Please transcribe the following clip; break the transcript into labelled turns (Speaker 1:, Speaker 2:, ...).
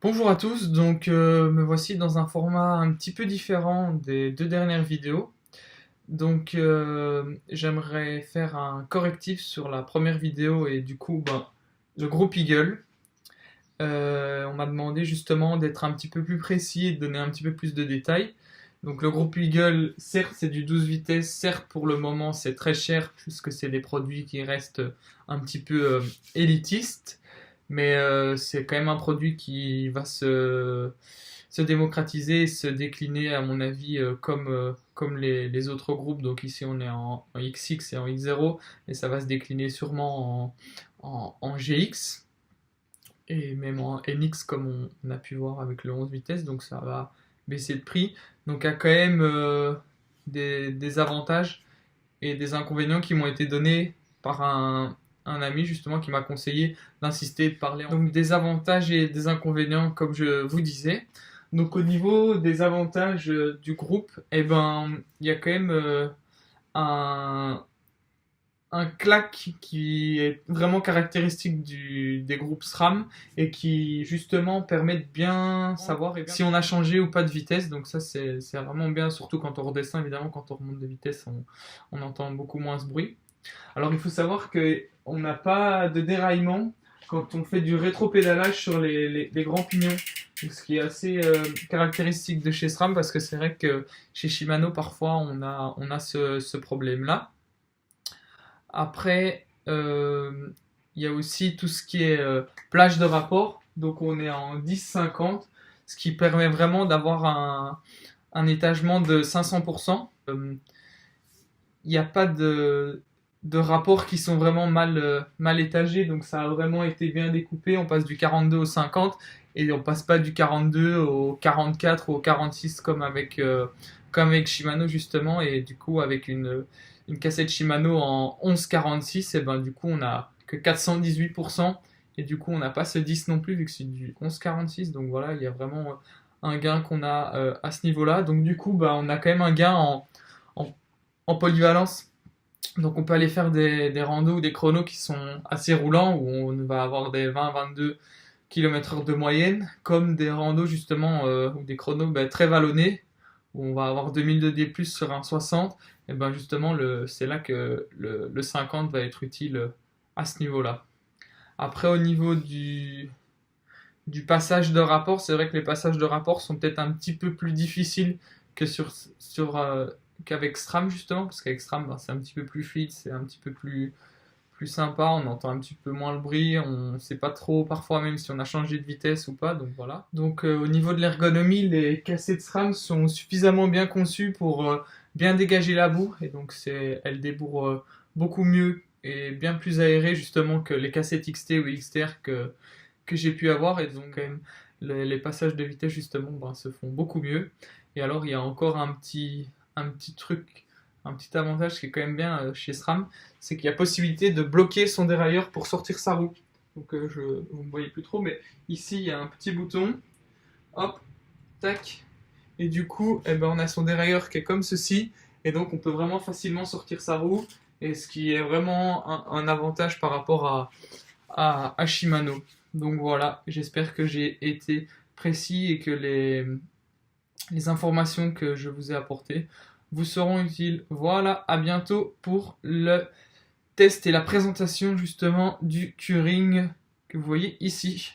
Speaker 1: Bonjour à tous, donc me voici dans un format un petit peu différent des deux dernières vidéos. Donc j'aimerais faire un correctif sur la première vidéo et du coup le groupe Eagle. On m'a demandé justement d'être un petit peu plus précis et de donner un petit peu plus de détails. Donc le groupe Eagle, certes c'est du 12 vitesses, certes pour le moment c'est très cher puisque c'est des produits qui restent un petit peu élitistes, mais c'est quand même un produit qui va se démocratiser, se décliner à mon avis comme les autres groupes. Donc ici on est en XX et en X0 et ça va se décliner sûrement en GX et même en NX comme on a pu voir avec le 11 vitesses, donc ça va baisser de prix. Donc il y a quand même des avantages et des inconvénients qui m'ont été donnés par un ami justement qui m'a conseillé d'insister, de parler. Donc des avantages et des inconvénients comme je vous disais. Donc au niveau des avantages du groupe, eh ben il y a quand même un, un claque qui est vraiment caractéristique des groupes SRAM et qui justement permet de bien savoir si on a changé ou pas de vitesse. Donc ça c'est vraiment bien, surtout quand on redescend. Évidemment quand on remonte de vitesse on entend beaucoup moins ce bruit. Alors il faut savoir qu'on n'a pas de déraillement quand on fait du rétropédalage sur les grands pignons. Donc, ce qui est assez caractéristique de chez SRAM parce que c'est vrai que chez Shimano parfois on a ce problème-là. Après, il y a aussi tout ce qui est plage de rapport. Donc on est en 10-50, ce qui permet vraiment d'avoir un étagement de 500%. Il n'y a pas de rapports qui sont vraiment mal étagés, donc ça a vraiment été bien découpé. On passe du 42 au 50 et on passe pas du 42 au 44 ou au 46 comme avec Shimano justement. Et du coup, avec une cassette Shimano en 11-46, et ben du coup, on a que 418%. Et du coup, on n'a pas ce 10 non plus, vu que c'est du 11-46. Donc voilà, il y a vraiment un gain qu'on a à ce niveau-là. Donc du coup, on a quand même un gain en, en polyvalence. Donc on peut aller faire des randos ou des chronos qui sont assez roulants, où on va avoir des 20-22 km/h de moyenne, comme des randos justement, ou des chronos très vallonnés, où on va avoir 2000 de D+, sur un 60, et ben justement c'est là que le 50 va être utile à ce niveau-là. Après au niveau du passage de rapport, c'est vrai que les passages de rapport sont peut-être un petit peu plus difficiles que qu'avec SRAM justement, parce qu'avec SRAM c'est un petit peu plus fluide, c'est un petit peu plus sympa, on entend un petit peu moins le bruit, on sait pas trop parfois même si on a changé de vitesse ou pas, donc voilà. Donc au niveau de l'ergonomie, les cassettes SRAM sont suffisamment bien conçues pour bien dégager la boue, et donc elles débourrent beaucoup mieux et bien plus aérées justement que les cassettes XT ou XTR que j'ai pu avoir, et donc quand même les passages de vitesse justement se font beaucoup mieux. Et alors il y a encore un petit truc, un petit avantage qui est quand même bien chez SRAM, c'est qu'il y a possibilité de bloquer son dérailleur pour sortir sa roue. Donc vous ne voyez plus trop, mais ici il y a un petit bouton, hop, tac, et du coup on a son dérailleur qui est comme ceci, et donc on peut vraiment facilement sortir sa roue, et ce qui est vraiment un avantage par rapport à Shimano. Donc voilà, j'espère que j'ai été précis et que les informations que je vous ai apportées vous seront utiles. Voilà, à bientôt pour le test et la présentation justement du Curing que vous voyez ici.